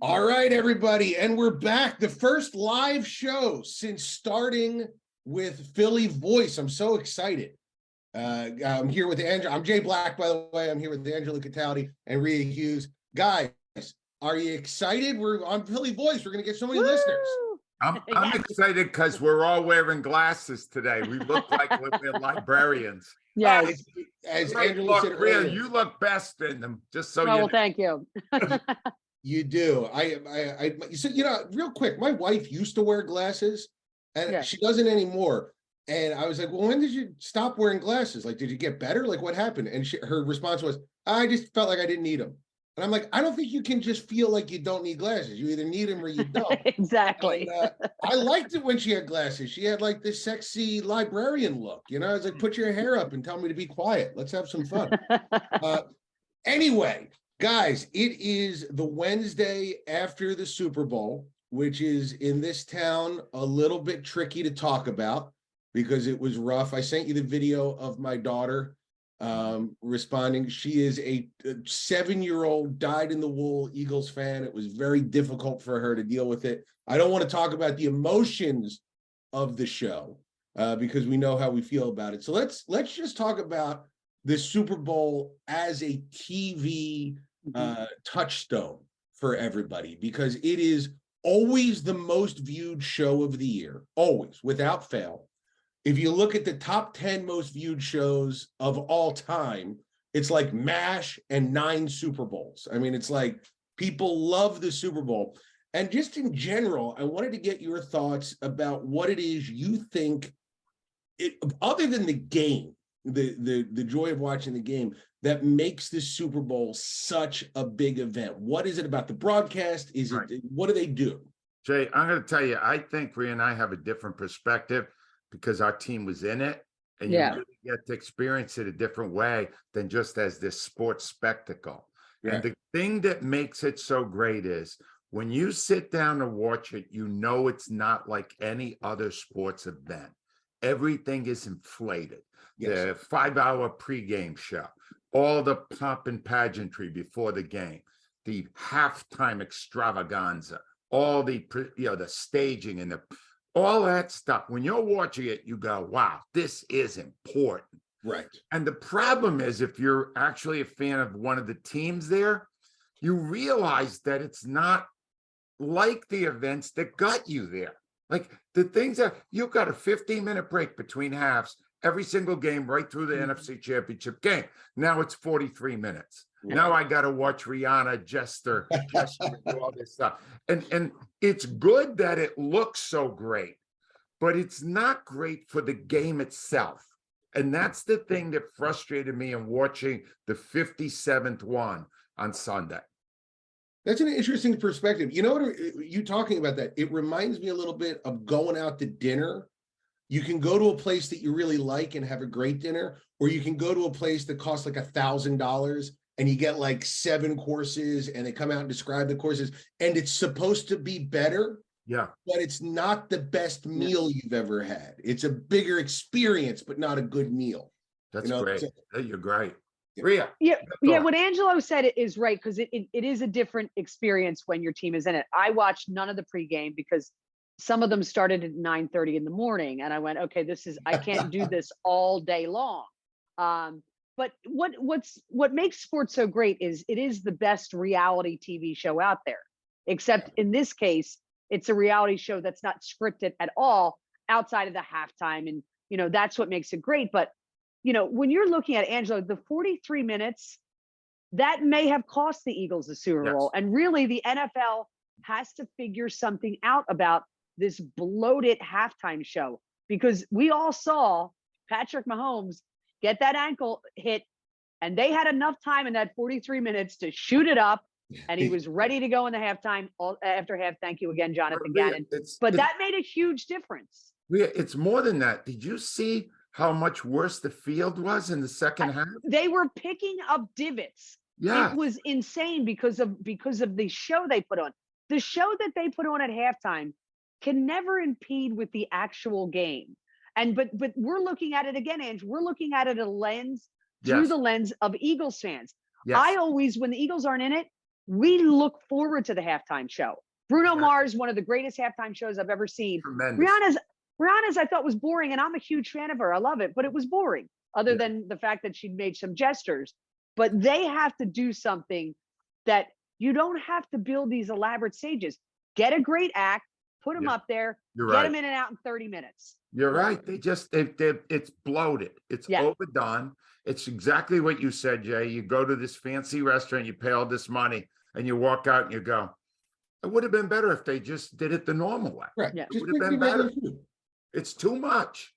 All right, everybody, and we're back. The first live show since starting with Philly Voice. I'm so excited. I'm here with Angelo. I'm Jay Black, by the way. I'm here with Angelo Cataldi and Rhea Hughes. Guys, are you excited? We're on Philly Voice. We're going to get so many listeners. I'm excited because we're all wearing glasses today. We look like we're librarians. Yes. As Angelo said Rhea, earlier, you look best in them. Just so Oh, you well, know. thank you. You do. So, real quick, my wife used to wear glasses and Yeah. she doesn't anymore. And I was like, well, when did you stop wearing glasses? Like, did you get better? Like, what happened? And her response was, I just felt like I didn't need them. And I'm like, I don't think you can just feel like you don't need glasses. You either need them or you don't. Exactly. And, I liked it when she had glasses. She had like this sexy librarian look. I was like, put your hair up and tell me to be quiet. Let's have some fun. Anyway, guys, it is the Wednesday after the Super Bowl, which is in this town a little bit tricky to talk about because it was rough. I sent you the video of my daughter responding. She is a 7-year-old dyed-in-the-wool Eagles fan. It was very difficult for her to deal with it. I don't want to talk about the emotions of the show because we know how we feel about it. So let's just talk about the Super Bowl as a TV touchstone for everybody, because it is always the most viewed show of the year, always, without fail. If you look at the top 10 most viewed shows of all time, it's like MASH and 9 Super Bowls. I mean, it's like people love the Super Bowl. And just in general, I wanted to get your thoughts about what it is you think, other than the game, the joy of watching the game, that makes the Super Bowl such a big event. What is it about the broadcast? Is it, what do they do? Jay, I'm going to tell you, I think Rhea and I have a different perspective because our team was in it, and you really get to experience it a different way than just as this sports spectacle. Yeah. And the thing that makes it so great is when you sit down and watch it, you know it's not like any other sports event. Everything is inflated. The 5-hour pregame show, all the pomp and pageantry before the game, the halftime extravaganza, all the the staging and all that stuff. When you're watching it, you go, wow, this is important. Right. And the problem is, if you're actually a fan of one of the teams there, you realize that it's not like the events that got you there. Like the things that you've got a 15-minute break between halves, every single game right through the NFC Championship game. Now it's 43 minutes. Yeah. Now I got to watch Rihanna gesture do all this stuff. And it's good that it looks so great, but it's not great for the game itself. And that's the thing that frustrated me in watching the 57th one on Sunday. That's an interesting perspective. You know what, you talking about that, it reminds me a little bit of going out to dinner. You can go to a place that you really like and have a great dinner, or you can go to a place that costs like $1,000 and you get like 7 courses and they come out and describe the courses and it's supposed to be better. Yeah. But it's not the best meal you've ever had. It's a bigger experience, but not a good meal. That's great. So, you're great. Rhea. Yeah. What Angelo said is right, because it is a different experience when your team is in it. I watched none of the pregame because some of them started at 9:30 in the morning, and I went, okay, I can't do this all day long. But what makes sports so great is it is the best reality TV show out there, except in this case, it's a reality show that's not scripted at all outside of the halftime. And, that's what makes it great. But, when you're looking at Angelo, the 43 minutes, that may have cost the Eagles the Super Bowl. And really the NFL has to figure something out about this bloated halftime show, because we all saw Patrick Mahomes get that ankle hit, and they had enough time in that 43 minutes to shoot it up, and he was ready to go in the halftime after half. Thank you again, Jonathan Gannon. But that made a huge difference. It's more than that. Did you see how much worse the field was in the second half? They were picking up divots. Yeah. It was insane because of the show they put on. The show that they put on at halftime can never impede with the actual game. But we're looking at it again, Ange. We're looking at it through the lens of Eagles fans. Yes. I always, when the Eagles aren't in it, we look forward to the halftime show. Bruno Yeah. Mars, one of the greatest halftime shows I've ever seen. Tremendous. Rihanna's I thought was boring, and I'm a huge fan of her. I love it, but it was boring, other Yeah. than the fact that she made some gestures. But they have to do something that you don't have to build these elaborate stages. Get a great act, put them Yeah. up there, You're get right. them in and out in 30 minutes. You're right. It's bloated. It's Yeah. overdone. It's exactly what you said, Jay. You go to this fancy restaurant, you pay all this money, and you walk out and you go, it would have been better if they just did it the normal way. Right. Yeah. It Just would have bring been the regular better. food. It's too much.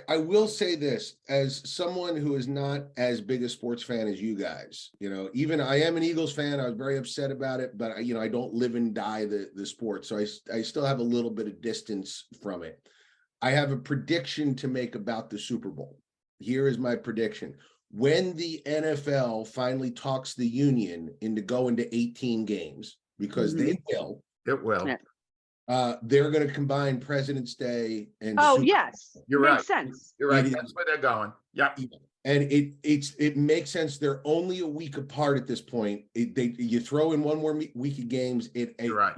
I will say this as someone who is not as big a sports fan as you guys, even I am an Eagles fan. I was very upset about it, but I don't live and die the sport. So I still have a little bit of distance from it. I have a prediction to make about the Super Bowl. Here is my prediction. When the NFL finally talks the union into going to 18 games, because they will, It will. Yeah. they're going to combine President's Day and Oh, Super yes. You're Makes right. sense. You're right. It is. That's where they're going. Yeah. And it makes sense. They're only a week apart at this point. You throw in one more week of games. You're right.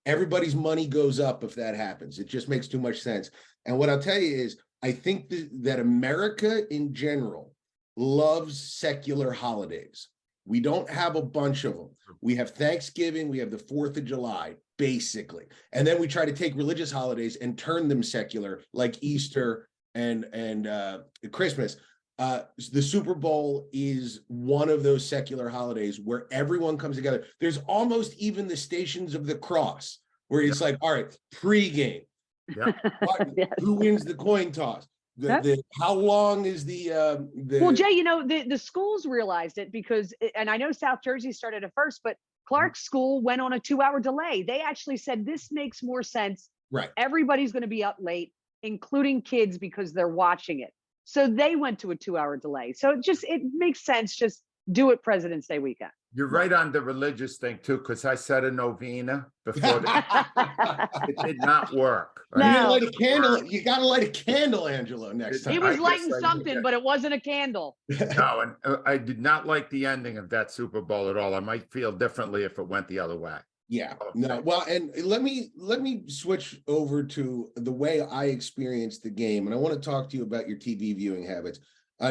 Everybody's money goes up if that happens. It just makes too much sense. And what I'll tell you is, I think that America in general loves secular holidays. We don't have a bunch of them. We have Thanksgiving, we have the 4th of July, basically. And then we try to take religious holidays and turn them secular, like Easter and Christmas. The Super Bowl is one of those secular holidays where everyone comes together. There's almost even the Stations of the Cross, where it's like, all right, pregame. Yeah. Yes. Who wins the coin toss? How long is the Well, Jay, the schools realized it because, and I know South Jersey started it first, but Clark's school went on a 2-hour delay. They actually said this makes more sense. Right. Everybody's going to be up late, including kids, because they're watching it. So they went to a 2-hour delay. So it makes sense. Just do it President's Day weekend. You're right on the religious thing too, because I said a novena before. It did not work. You No. didn't light a candle. You got to light a candle, Angelo, next time. He I was guess lighting I something, did. but it wasn't a candle. No, and I did not like the ending of that Super Bowl at all. I might feel differently if it went the other way. Yeah, Oh, no. thanks. Well, and let me switch over to the way I experienced the game, and I want to talk to you about your TV viewing habits.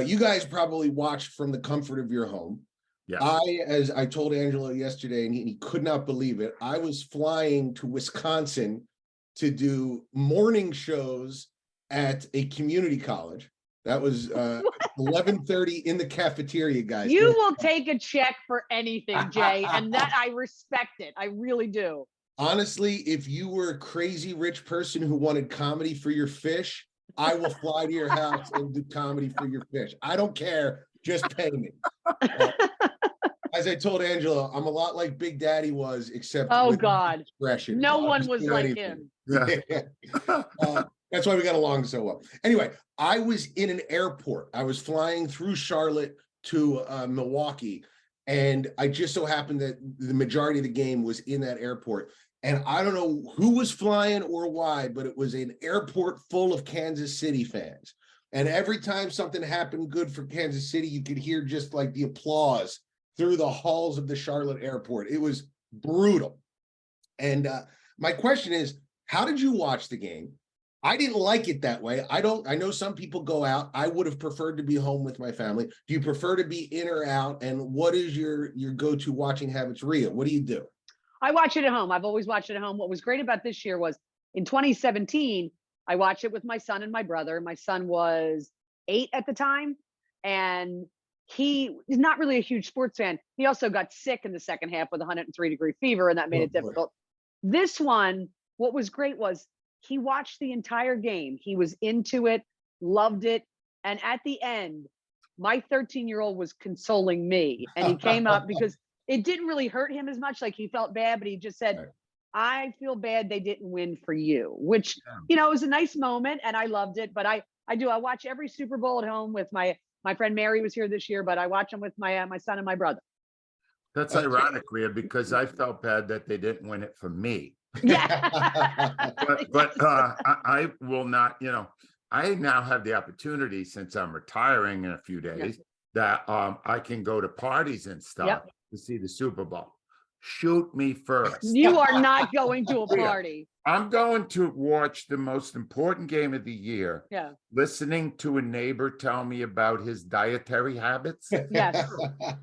You guys probably watched from the comfort of your home. Yeah. As I told Angelo yesterday, and he could not believe it, I was flying to Wisconsin to do morning shows at a community college. That was 11:30 in the cafeteria, guys. You will take a check for anything, Jay, and that I respect it. I really do. Honestly, if you were a crazy rich person who wanted comedy for your fish, I will fly to your house and do comedy for your fish. I don't care. Just pay me. As I told Angelo, I'm a lot like Big Daddy was, except Oh, with God. discretion. No I'll one just was do like anything. him. Yeah. That's why we got along so well. Anyway, I was in an airport. I was flying through Charlotte to Milwaukee, and I just so happened that the majority of the game was in that airport. And I don't know who was flying or why, but it was an airport full of Kansas City fans. And every time something happened good for Kansas City, you could hear just like the applause through the halls of the Charlotte airport. It was brutal. And my question is, how did you watch the game? I didn't like it that way. I know some people go out. I would have preferred to be home with my family. Do you prefer to be in or out? And what is your go-to watching habits, Rhea? What do you do? I watch it at home. I've always watched it at home. What was great about this year was in 2017, I watched it with my son and my brother. My son was 8 at the time, and he is not really a huge sports fan. He also got sick in the second half with 103-degree fever, and that made Oh, it boy. difficult. This one, what was great was he watched the entire game. He was into it, loved it. And at the end, my 13-year-old was consoling me. And he came up because it didn't really hurt him as much. Like he felt bad, but he just said, Right. I feel bad they didn't win for you, which, Yeah. it was a nice moment and I loved it. But I watch every Super Bowl at home with my friend Mary was here this year, but I watch them with my son and my brother. That's Okay. ironic, Rhea, because I felt bad that they didn't win it for me. Yeah. But I will not, I now have the opportunity, since I'm retiring in a few days, that I can go to parties and stuff Yep. to see the Super Bowl. shoot me first. You are not going to a Yeah. party. I'm going to watch the most important game of the year, Yeah. listening to a neighbor tell me about his dietary habits. Yes.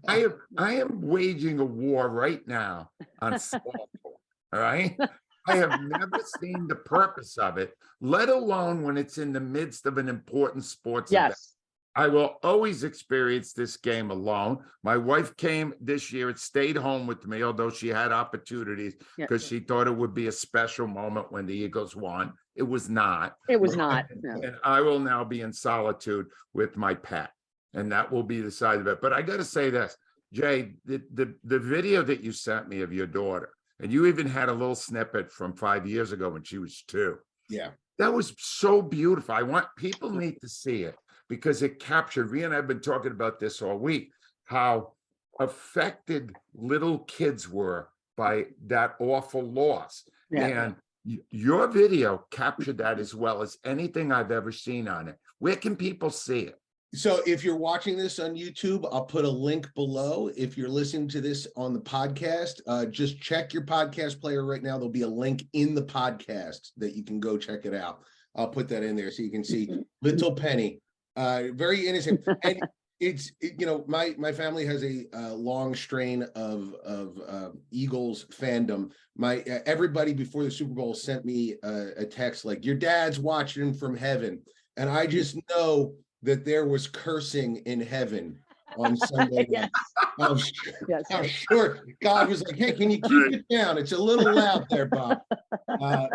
I am waging a war right now on small talk. All right. I have never seen the purpose of it, let alone when it's in the midst of an important sports event. Yes. I will always experience this game alone. My wife came this year and stayed home with me, although she had opportunities Yeah. because she thought it would be a special moment when the Eagles won. It was not. It was not. No. And I will now be in solitude with my pet, and that will be the side of it. But I got to say this, Jay, the video that you sent me of your daughter, and you even had a little snippet from 5 years ago when she was 2. Yeah. That was so beautiful. I want people need to see it because it captured, Rhea and I have been talking about this all week, how affected little kids were by that awful loss. Yeah. And your video captured that as well as anything I've ever seen on it. Where can people see it? So if you're watching this on YouTube, I'll put a link below. If you're listening to this on the podcast, just check your podcast player right now. There'll be a link in the podcast that you can go check it out. I'll put that in there so you can see little Penny, very innocent. And my family has a long strain of Eagles fandom. Everybody before the Super Bowl sent me a text like, your dad's watching from heaven. And I just know that there was cursing in heaven on Sunday night. Yes. I'm sure God was like, hey, can you keep it down? It's a little loud there, Bob.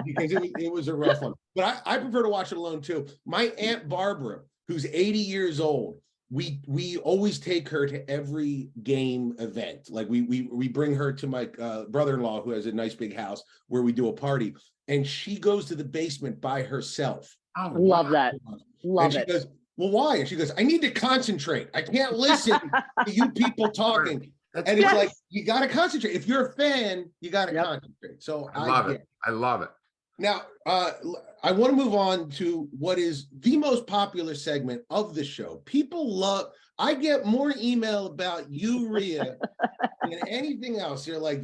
Because it was a rough one. But I prefer to watch it alone too. My Aunt Barbara, who's 80 years old, we always take her to every game event. Like we bring her to my brother-in-law, who has a nice big house where we do a party. And she goes to the basement by herself. I love that. Love and she goes, well, why? And she goes, I need to concentrate. I can't listen to you people talking. And it's like, you got to concentrate. If you're a fan, you got to concentrate. So I love it. I love it. Now, I want to move on to what is the most popular segment of the show. People love, I get more email about you, Rhea, than anything else. They're like,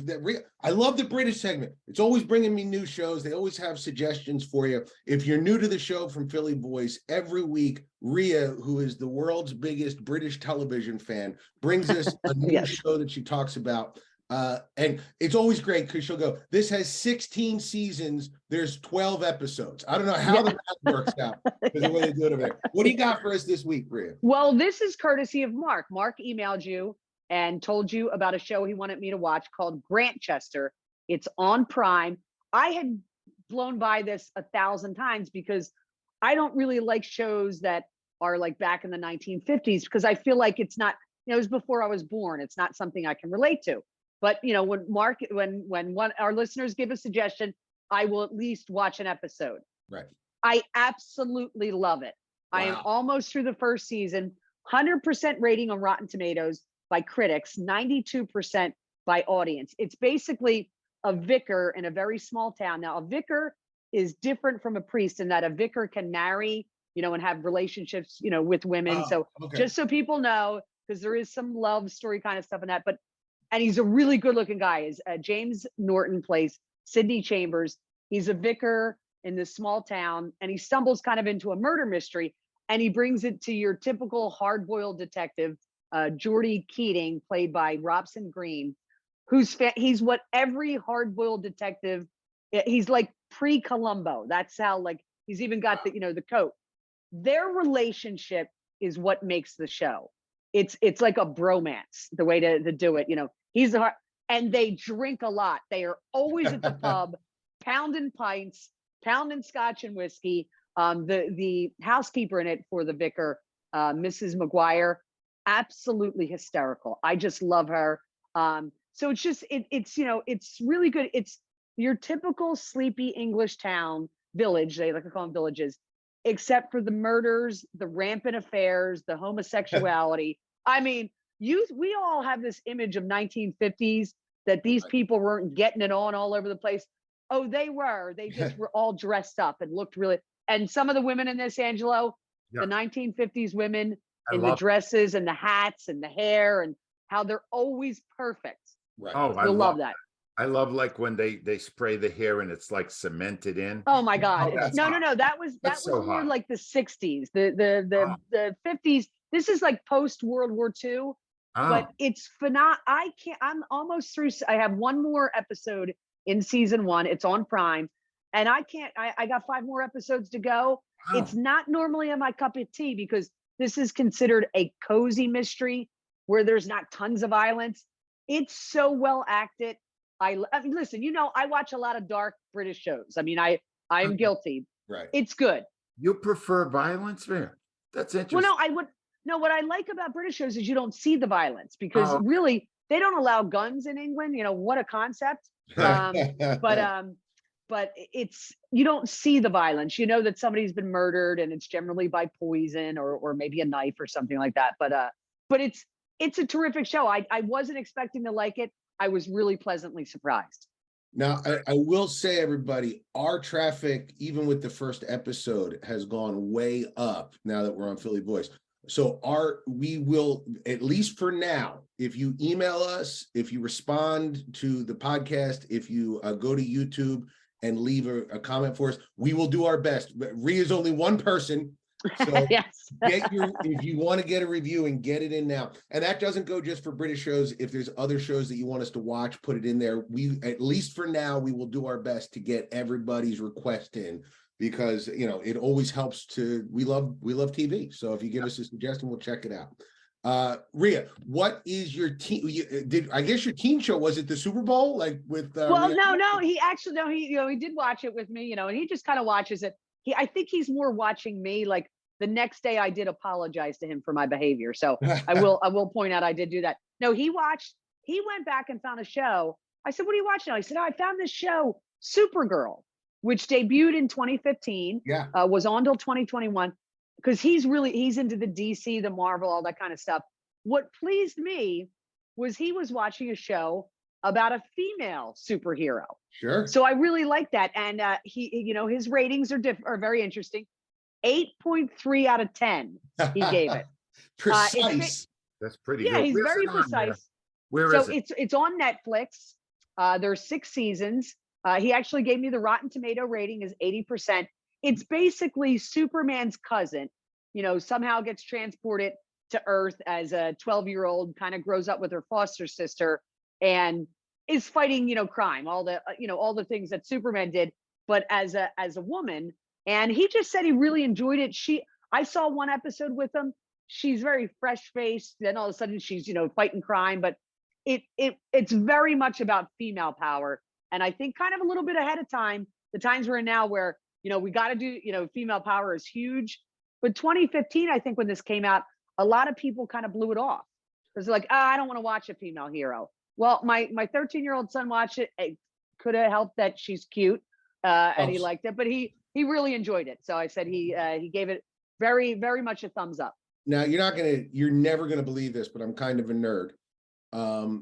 I love the British segment. It's always bringing me new shows. They always have suggestions for you. If you're new to the show from Philly Voice, every week, Rhea, who is the world's biggest British television fan, brings us a new show that she talks about. And it's always great because she'll go, this has 16 seasons. There's 12 episodes. I don't know how the math works out because the way they do it over there. What do you got for us this week, Rhea? Well, this is courtesy of Mark. Mark emailed you and told you about a show he wanted me to watch called Grantchester. It's on Prime. I had blown by this 1,000 times because I don't really like shows that are like back in the 1950s because I feel like it's not, it was before I was born. It's not something I can relate to. But when our listeners give a suggestion, I will at least watch an episode. Right. I absolutely love it. Wow. I am almost through the first season. 100% rating on Rotten Tomatoes by critics, 92% by audience. It's basically a vicar in a very small town. Now, a vicar is different from a priest in that a vicar can marry, and have relationships, with women. Just so people know, because there is some love story kind of stuff in that, and he's a really good looking guy. James Norton plays Sidney Chambers. He's a vicar in this small town and he stumbles kind of into a murder mystery and he brings it to your typical hard-boiled detective, Geordie Keating, played by Robson Green, he's what every hard-boiled detective, he's like pre-Columbo. That's how he's even got the coat. Their relationship is what makes the show. It's like a bromance, the way to do it. He's and they drink a lot. They are always at the pub, pounding pints, pounding scotch and whiskey. The housekeeper in it for the vicar, Mrs. McGuire, absolutely hysterical. I just love her. So it's just it's really good. It's your typical sleepy English town village. They like to call them villages, except for the murders, the rampant affairs, the homosexuality. I mean, we all have this image of 1950s that these people weren't getting it on all over the place. Oh, they were. They just were all dressed up and looked really. And some of the women in this, Angelo, the 1950s women in the dresses and the hats and the hair and how they're always perfect. Right. Oh, You'll love that. I love like when they spray the hair and it's like cemented in. Oh my God. Oh, that's No, hot. that was That's so more hot. like the 60s, the 50s. This is like post World War II, but Oh, it's phenomenal. I'm almost through. I have one more episode in season 1. It's on Prime. And I got 5 more episodes to go. wow. It's not normally my cup of tea because this is considered a cozy mystery where there's not tons of violence. It's so well acted. I mean, listen, I watch a lot of dark British shows. I mean, I'm guilty. Right. It's good. You prefer violence, man? That's Well, interesting. what I like about British shows is you don't see the violence because Oh. really they don't allow guns in England. What a concept. But it's, you don't see the violence. You know that somebody's been murdered and it's generally by poison or maybe a knife or something like that. But it's a terrific show. I wasn't expecting to like it. I was really pleasantly surprised. Now, I will say, everybody, our traffic, even with the first episode, has gone way up now that we're on Philly Voice. So we will, at least for now, if you email us, if you respond to the podcast, if you go to YouTube and leave a comment for us, we will do our best. But Rhea is only one person. So Yes. if you want to get a review and get it in now. And that doesn't go just for British shows. If there's other shows that you want us to watch, put it in there. We, at least for now, we will do our best to get everybody's request in, because it always helps to, we love TV. So if you give us a suggestion, we'll check it out. Rhea, what is your team? I guess your teen show, was it the Super Bowl? Like with Well, Rhea? no, he actually, no, he did watch it with me, and he just kind of watches it. I think he's more watching me. Like the next day I did apologize to him for my behavior. So I will point out I did do that. No, he went back and found a show. I said, what are you watching? I said, I found this show, Supergirl, which debuted in 2015. Yeah. Was on till 2021, because he's into the DC, the Marvel, all that kind of stuff. What pleased me was he was watching a show about a female superhero. Sure. So I really like that. And his ratings are very interesting. 8.3 out of 10 he gave it. Precise. That's pretty Yeah, good. he's Where's very it on there? precise. Where So is it? it's on Netflix. There's 6 seasons. He actually gave me the Rotten Tomato rating is 80%. It's basically Superman's cousin, somehow gets transported to Earth as a 12-year-old, kind of grows up with her foster sister and is fighting, crime, all the things that Superman did, but as a woman. And he just said he really enjoyed it. I saw one episode with him. She's very fresh-faced. Then all of a sudden she's, fighting crime, but it's very much about female power. And I think kind of a little bit ahead of time, the times we're in now where, we got to do, female power is huge. But 2015, I think when this came out, a lot of people kind of blew it off because they're like, I don't want to watch a female hero. Well, my 13-year-old son watched it. It could have helped that she's cute and he liked it, but he really enjoyed it. So I said he gave it very, very much a thumbs up. Now you're never gonna believe this, but I'm kind of a nerd.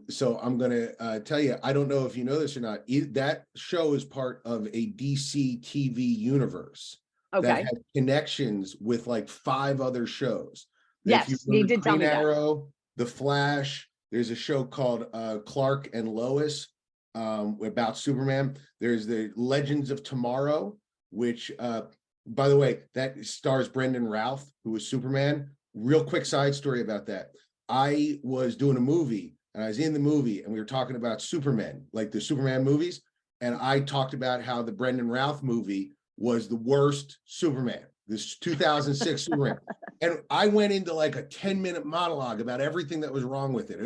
So I'm gonna tell you, I don't know if you know this or not. That show is part of a DC TV universe that Okay. has connections with like 5 other shows. Yes, he did tell me that. Arrow, The Flash. There's a show called Clark and Lois about Superman. There's the Legends of Tomorrow, which by the way, that stars Brendan Routh, who was Superman. Real quick side story about that. I was doing a movie and I was in the movie and we were talking about Superman, like the Superman movies. And I talked about how the Brendan Routh movie was the worst Superman, this 2006 Superman. And I went into like a 10-minute monologue about everything that was wrong with it.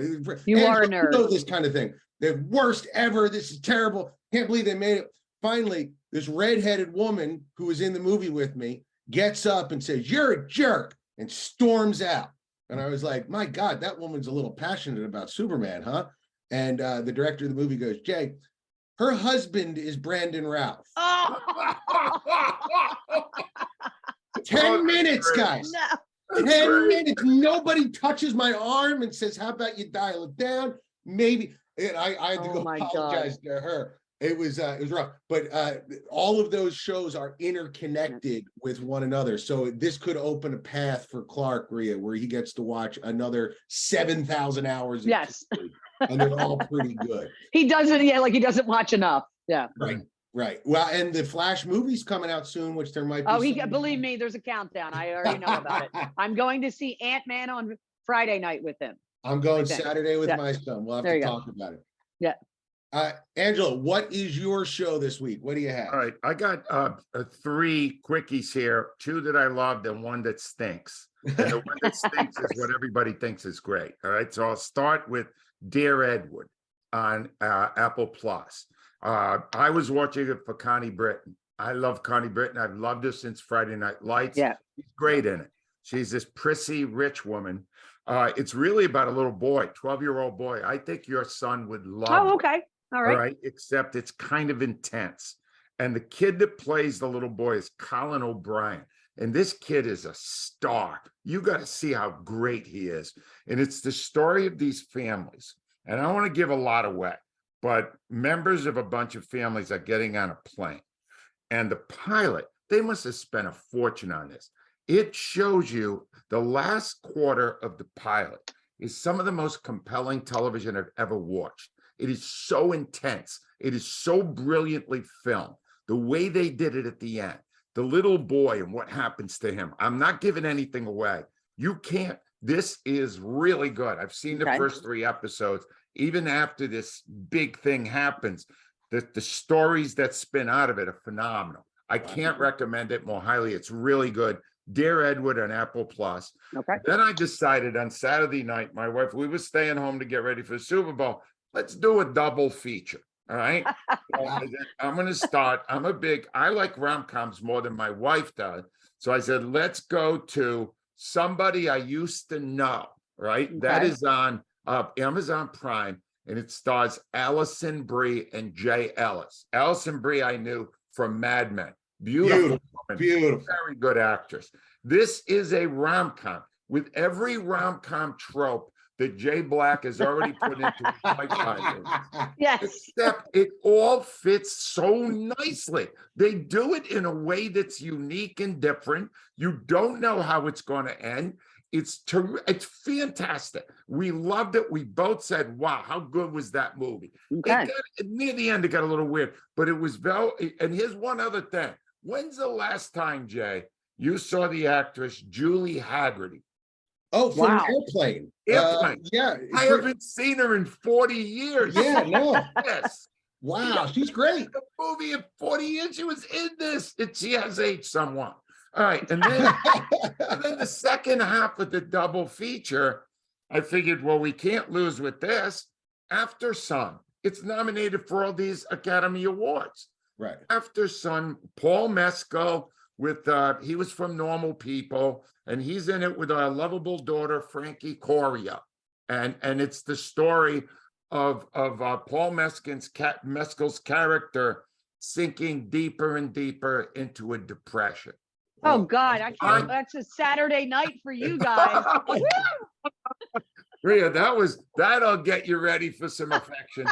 You and are a nerd. You know this kind of thing. The worst ever. This is terrible. Can't believe they made it. Finally, this redheaded woman who was in the movie with me gets up and says, "You're a jerk," and storms out. And I was like, my God, that woman's a little passionate about Superman, huh? And the director of the movie goes, "Jay, her husband is Brandon Routh." Oh. 10 minutes, guys. No. 10 minutes. Nobody touches my arm and says, "How about you dial it down?" Maybe. And I had to go apologize to her. It was rough, but all of those shows are interconnected with one another. So this could open a path for Clark, Rhea, where he gets to watch another 7,000 hours of Yes. TV, and they're all pretty good. He doesn't, yeah, like he doesn't watch enough. Yeah. Right. Well, and the Flash movie's coming out soon, which there might be. Oh, believe me, there's a countdown. I already know about it. I'm going to see Ant-Man on Friday night with him. I'm going Okay. Saturday with Yeah. my son. We'll have There to you go. talk about it. Yeah. Angela, what is your show this week? What do you have? All right, I got 3 quickies here, 2 that I loved and 1 that stinks. And the one that stinks is what everybody thinks is great. All right, so I'll start with Dear Edward on Apple Plus. I was watching it for Connie Britton. I love Connie Britton. I've loved her since Friday Night Lights. Yeah. She's great in it. She's this prissy, rich woman. It's really about a little boy, 12-year-old boy. I think your son would love it. Oh, okay. All right. All right, except it's kind of intense. And the kid that plays the little boy is Colin O'Brien. And this kid is a star. You got to see how great he is. And it's the story of these families. And I don't want to give a lot away, but members of a bunch of families are getting on a plane. And the pilot, they must have spent a fortune on this. It shows you the last quarter of the pilot is some of the most compelling television I've ever watched. It is so intense. It is so brilliantly filmed. The way they did it at the end, the little boy and what happens to him. I'm not giving anything away. You can't. This is really good. I've seen the first 3 episodes. Even after this big thing happens, the stories that spin out of it are phenomenal. I can't recommend it more highly. It's really good. Dear Edward on Apple Plus. Okay. Then I decided on Saturday night, my wife, we were staying home to get ready for the Super Bowl. Let's do a double feature. All right. I'm going to start. I like rom-coms more than my wife does. So I said, let's go to Somebody I Used to Know. Right. Okay. That is on Amazon Prime, and it stars Alison Brie and Jay Ellis. Alison Brie I knew from Mad Men. Beautiful woman. Beautiful. Very good actress. This is a rom-com with every rom-com trope that Jay Black has already put into his pipeline. Yes. Except it all fits so nicely. They do it in a way that's unique and different. You don't know how it's going to end. It's fantastic. We loved it. We both said, wow, how good was that movie? Okay. Near the end, it got a little weird, but it was very, and here's one other thing. When's the last time, Jay, you saw the actress Julie Haggerty? Oh, from Airplane. Yeah. I haven't seen her in 40 years. Yeah, no. Yes. Wow, she's great. The movie in 40 years, she was in this. She has aged somewhat. All right, and then the second half of the double feature, I figured, well, we can't lose with this. Aftersun, it's nominated for all these Academy Awards. Right. Aftersun, Paul Mescal with he was from Normal People, and he's in it with our lovable daughter Frankie Coria, and it's the story of Paul Mescal's character sinking deeper and deeper into a depression. Oh God, I can't. That's a Saturday night for you guys. Rhea, that'll get you ready for some affection.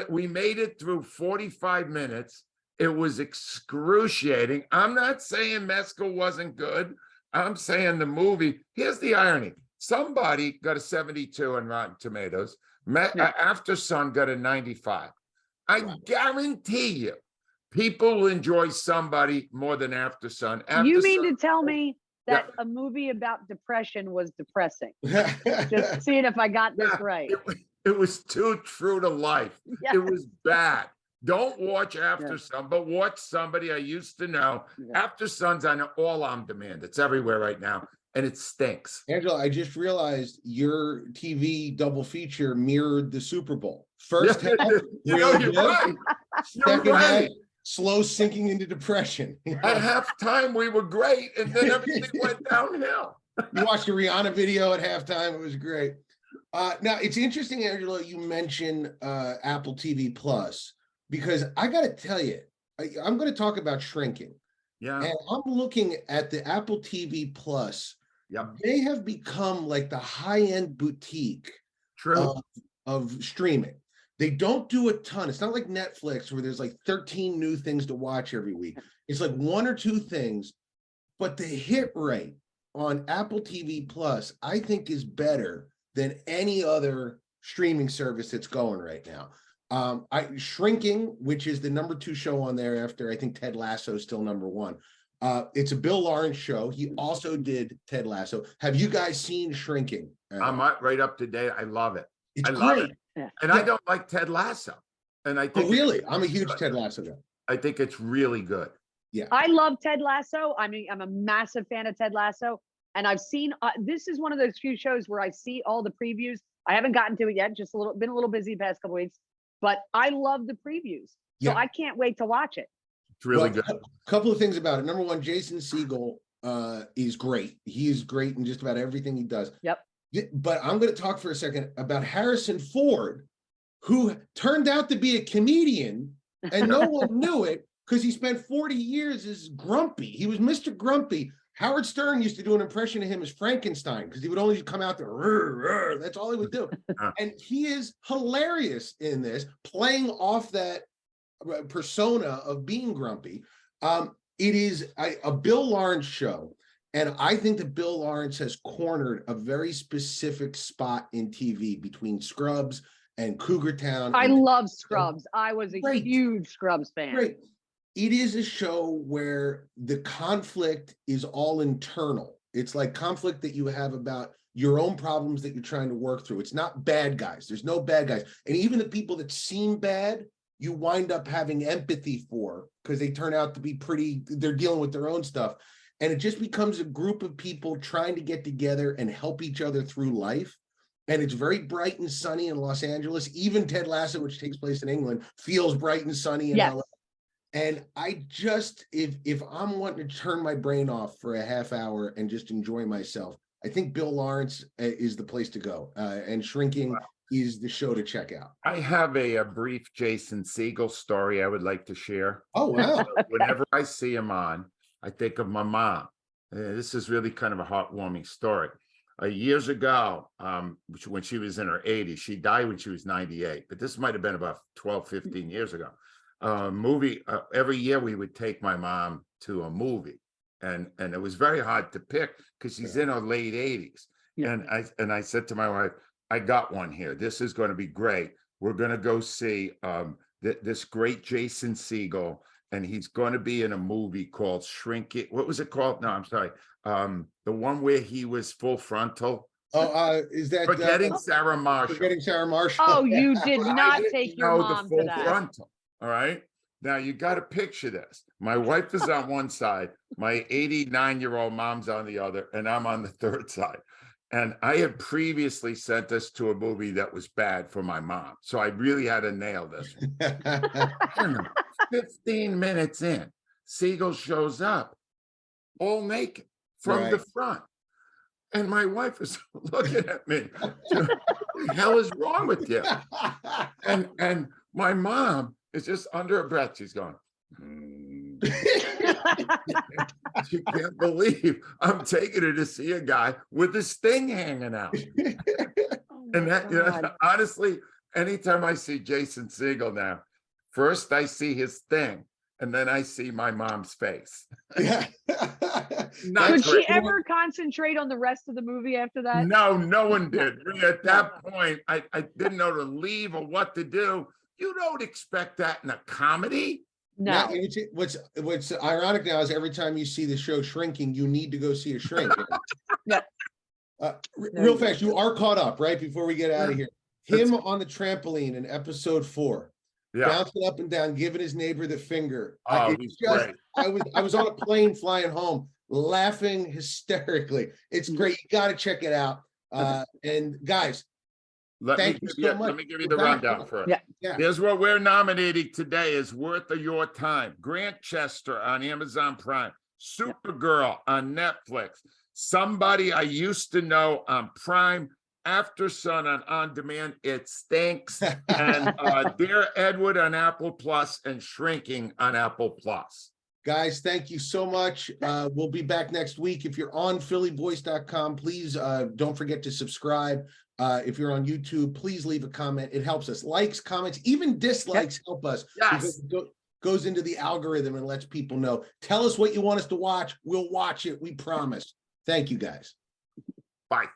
We made it through 45 minutes. It was excruciating. I'm not saying Mescal wasn't good. I'm saying the movie. Here's the irony. Somebody got a 72 on Rotten Tomatoes. Aftersun got a 95. I guarantee you, people will enjoy Somebody more than Aftersun. You mean to tell me that a movie about depression was depressing? Just seeing if I got this right. It was too true to life. It was bad. Don't watch Aftersun, but watch Somebody I Used to Know. Aftersun's on all on demand. It's everywhere right now, and it stinks. Angela, I just realized your TV double feature mirrored the Super Bowl. First half, you're right. Second half, slow sinking into depression. At halftime, we were great, and then everything went downhill. You watched the Rihanna video at halftime. It was great. Now, it's interesting, Angela, you mentioned Apple TV Plus, because I got to tell you, I'm going to talk about shrinking. Yeah. And I'm looking at the Apple TV Plus. Yep. They have become like the high-end boutique of streaming. They don't do a ton. It's not like Netflix where there's like 13 new things to watch every week. It's like one or two things, but the hit rate on Apple TV Plus, I think, is better than any other streaming service that's going right now. Shrinking, which is the #2 show on there after I think Ted Lasso is still #1. It's a Bill Lawrence show. He also did Ted Lasso. Have you guys seen Shrinking? I'm right up to date. I love it. It's I love great. it. Yeah. And I don't like Ted Lasso. And I think Really, I'm a huge Ted Lasso guy. I think it's really good. Yeah, I love Ted Lasso. I mean, I'm a massive fan of Ted Lasso, and I've seen. This is one of those few shows where I see all the previews. I haven't gotten to it yet. Just been a little busy the past couple weeks, but I love the previews, so Yeah. I can't wait to watch it. It's really well, good. A couple of things about it. Number one, Jason Segel is great. He is great in just about everything he does. Yep. But I'm going to talk for a second about Harrison Ford, who turned out to be a comedian, and no one knew it because he spent 40 years as Grumpy. He was Mr. Grumpy. Howard Stern used to do an impression of him as Frankenstein because he would only come out there. "Rrr, rrr." That's all he would do. And he is hilarious in this, playing off that persona of being grumpy. It is a Bill Lawrence show. And I think that Bill Lawrence has cornered a very specific spot in TV between Scrubs and Cougar Town. I love Scrubs. I was a Great. huge Scrubs fan. Great. It is a show where the conflict is all internal. It's like conflict that you have about your own problems that you're trying to work through. It's not bad guys. There's no bad guys. And even the people that seem bad, you wind up having empathy for because they turn out to be they're dealing with their own stuff. And it just becomes a group of people trying to get together and help each other through life. And it's very bright and sunny in Los Angeles. Even Ted Lasso, which takes place in England, feels bright and sunny in LA. And I just, if I'm wanting to turn my brain off for a half hour and just enjoy myself, I think Bill Lawrence is the place to go. And Shrinking is the show to check out. I have a brief Jason Segel story I would like to share. Oh, wow. Whenever I see him on, I think of my mom. This is really kind of a heartwarming story. Years ago, when she was in her 80s, she died when she was 98, but this might have been about 12, 15 years ago. Every year we would take my mom to a movie, and it was very hard to pick because she's in her late 80s. Yeah. And I said to my wife, I got one here. This is going to be great. We're going to go see this great Jason Segel, and he's going to be in a movie called Shrinking. What was it called? No, I'm sorry. The one where he was full frontal. Oh, is that Forgetting Sarah Marshall? Forgetting Sarah Marshall. Oh, you did But I not didn't take your know mom the to full that. frontal. All right. Now you got to picture this. My wife is on one side, my 89-year-old mom's on the other, and I'm on the third side. And I had previously sent us to a movie that was bad for my mom. So I really had to nail this one. I don't know, 15 minutes in, Segel shows up all naked from the front. And my wife is looking at me. What the hell is wrong with you? And my mom is just under her breath. She's going, She can't believe I'm taking her to see a guy with his thing hanging out. And that, honestly, anytime I see Jason Segel now, first I see his thing, and then I see my mom's face. Yeah. Did she ever concentrate on the rest of the movie after that? No, no one did. At that point, I didn't know to leave or what to do. You don't expect that in a comedy. No. What's ironic now is every time you see the show Shrinking, you need to go see a shrink. Yeah. Real fast, you are caught up, right? Before we get out of here. Him on the trampoline in episode 4. Yeah. Bouncing up and down, giving his neighbor the finger. Oh, he's great. I was on a plane flying home, laughing hysterically. It's great. You got to check it out. And guys, Let me give you the rundown first. Yeah. Here's what we're nominating today is Worth of Your Time. Grantchester on Amazon Prime. Supergirl on Netflix. Somebody I used to know on Prime. Aftersun on demand. It stinks. And Dear Edward on Apple Plus and Shrinking on Apple Plus. Guys, thank you so much. We'll be back next week. If you're on phillyvoice.com, please don't forget to subscribe. If you're on YouTube, please leave a comment. It helps us. Likes, comments, even dislikes help us. Yes. Because it goes into the algorithm and lets people know. Tell us what you want us to watch. We'll watch it. We promise. Thank you, guys. Bye.